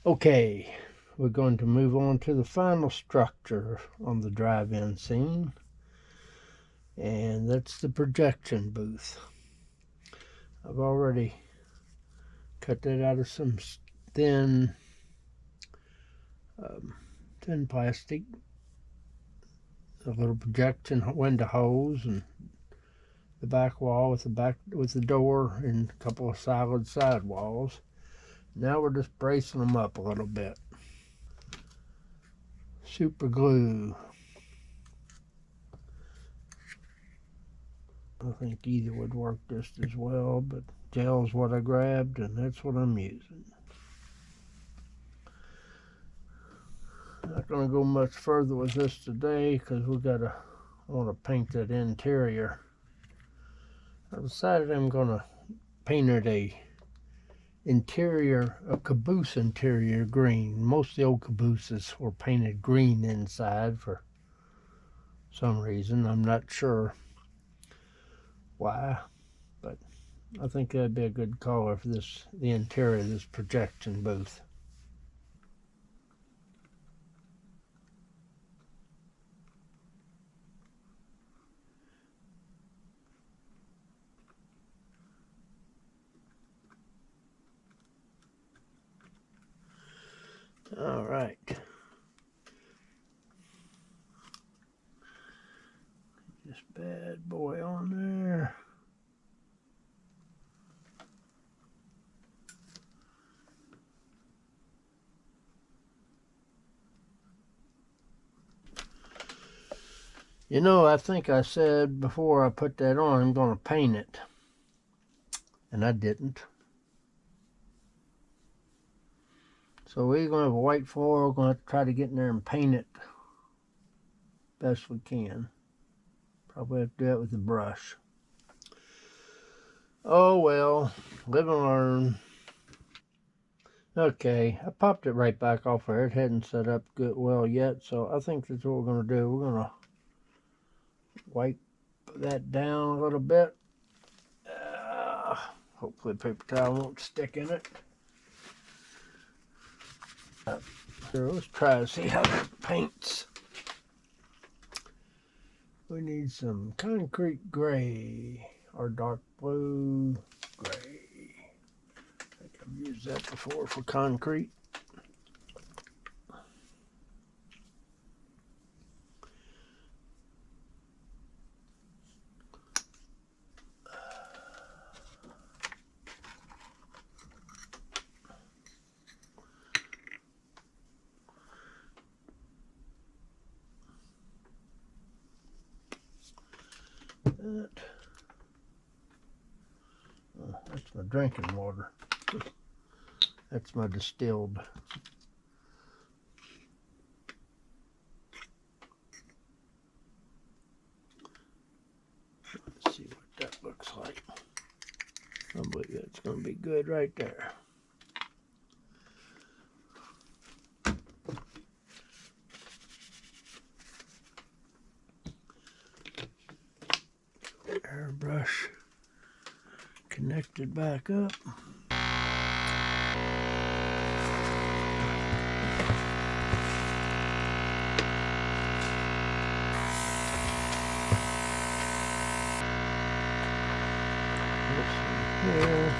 Okay, we're going to move on to the final structure on the drive-in scene, and that's the projection booth. I've already cut that out of some thin thin plastic, a little projection window holes, and the back wall with the door and a couple of solid side walls. Now we're just bracing them up a little bit. Super glue. I think either would work just as well, but gel's what I grabbed, and that's what I'm using. Not going to go much further with this today because I want to paint that interior. I decided I'm going to paint it a caboose interior green. Most of the old cabooses were painted green inside for some reason. I'm not sure why, but I think that'd be a good color for the interior of this projection booth. All right. This bad boy on there. You know, I think I said before I put that on, I'm going to paint it. And I didn't. So we're going to have a white floor. We're going to have to try to get in there and paint it best we can. Probably have to do it with a brush. Oh well, live and learn. Okay, I popped it right back off there. It hadn't set up well yet, so I think that's what we're going to do. We're going to wipe that down a little bit. Hopefully the paper towel won't stick in it. So let's try to see how that paints. We need some concrete gray or dark blue gray. I think I've used that before for concrete. That's my drinking water. That's my distilled. Let's see what that looks like. I believe that's going to be good right there. Airbrush connected back up. Here.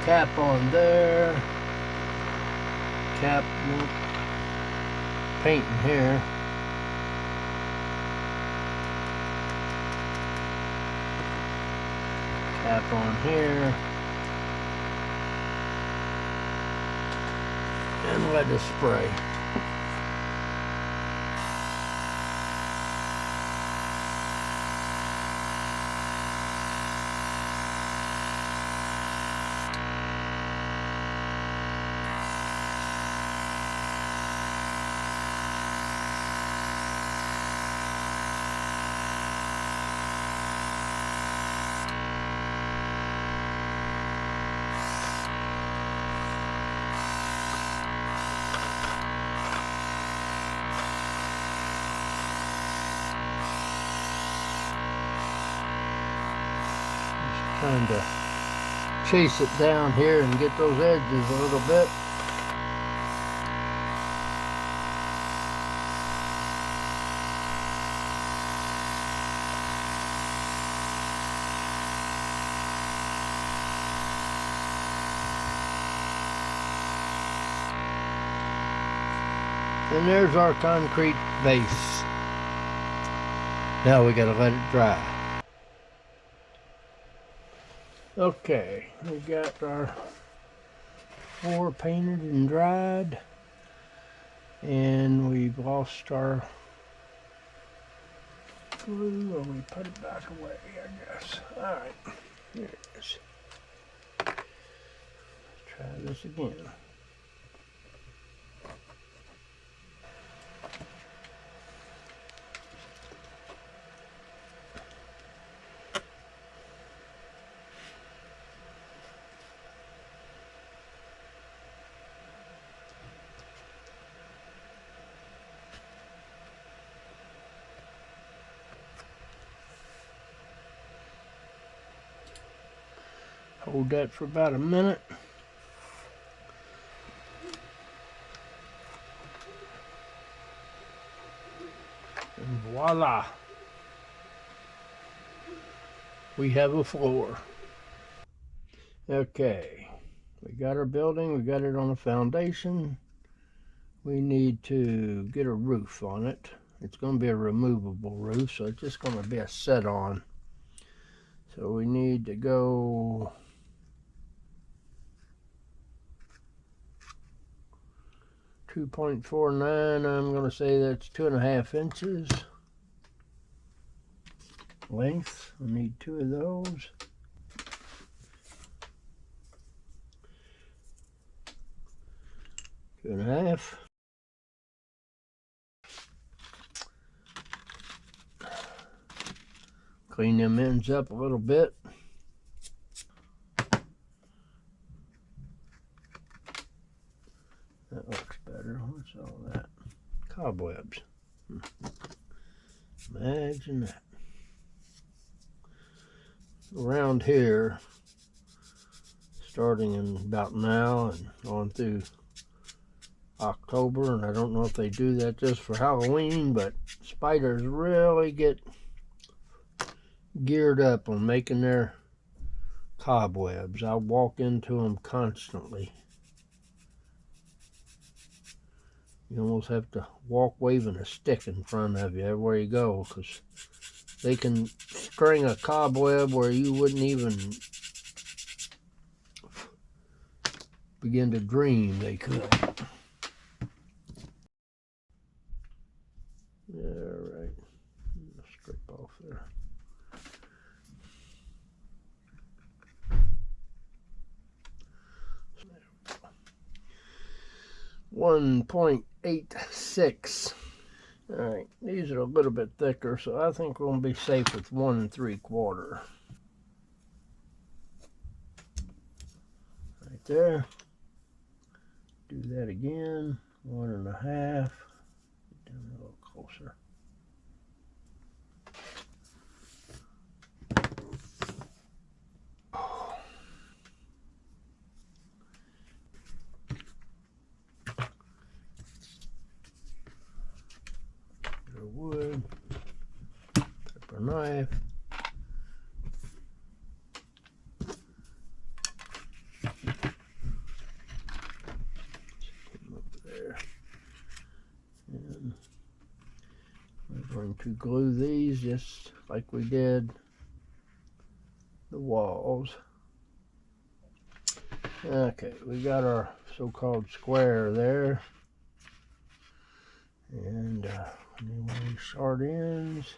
Cap on there. Cap painting here. Cap on here. And let it spray. Trying to chase it down here and get those edges a little bit. And there's our concrete base. Now we gotta let it dry. Okay, we got our floor painted and dried, and we've lost our glue, or we put it back away, I guess. Alright, here it is. Let's try this again. Hold that for about a minute. And voila! We have a floor. Okay, we got our building, we got it on a foundation. We need to get a roof on it. It's going to be a removable roof, so it's just going to be a set-on. So we need to go 2.49. I'm going to say that's 2.5 inches length. I need 2 of those. Two and a half. Clean them ends up a little bit. That looks better. What's all that? Cobwebs. Imagine that. Around here, starting in about now and on through October, and I don't know if they do that just for Halloween, but spiders really get geared up on making their cobwebs. I walk into them constantly. You almost have to walk waving a stick in front of you everywhere you go, because they can string a cobweb where you wouldn't even begin to dream they could. All right, strip off there. .86. All right, these are a little bit thicker, so I think we're going to be safe with 1 3/4. Right there. Do that again. 1 1/2. Get down a little closer. Wood, pepper knife, up there, and we're going to glue these just like we did the walls. Okay, we got our so-called square there, and any short ends,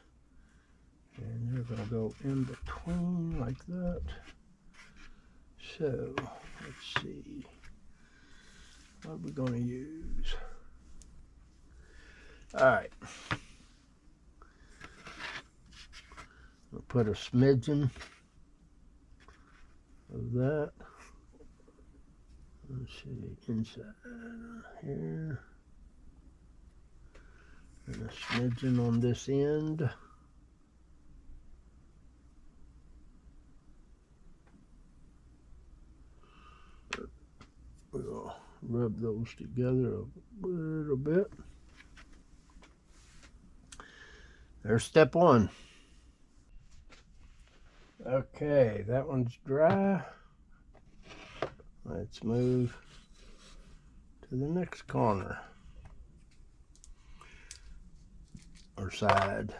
and they're going to go in between like that. So let's see, what are we going to use? All right, we'll put a smidgen of that. Let's see, inside here, and a smidgen on this end. We'll rub those together a little bit. There's step one. Okay, that one's dry. Let's move to the next corner or side.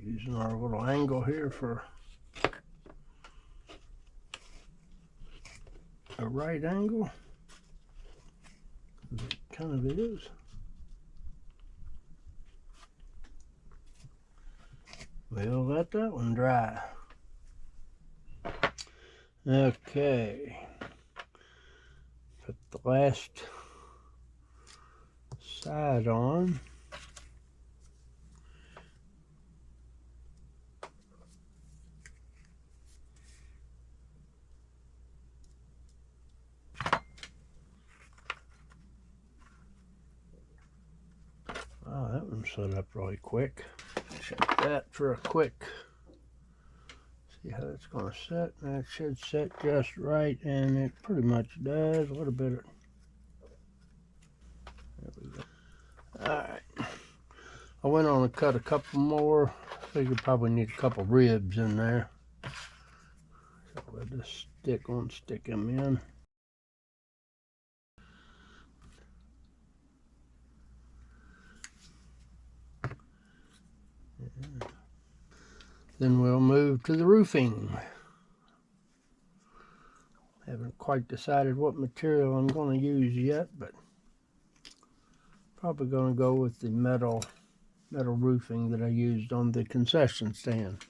Using our little angle here for a right angle. It kind of is. We'll let that one dry. Okay. Put the last side on. Wow, that one set up really quick. Check that for a quick. See how it's going to set. That should set just right, and it pretty much does. A little bit of. There we go. Alright. I went on and cut a couple more. Figured probably need a couple ribs in there. So we'll just stick them in. Then we'll move to the roofing. Haven't quite decided what material I'm going to use yet, but probably going to go with the metal roofing that I used on the concession stand.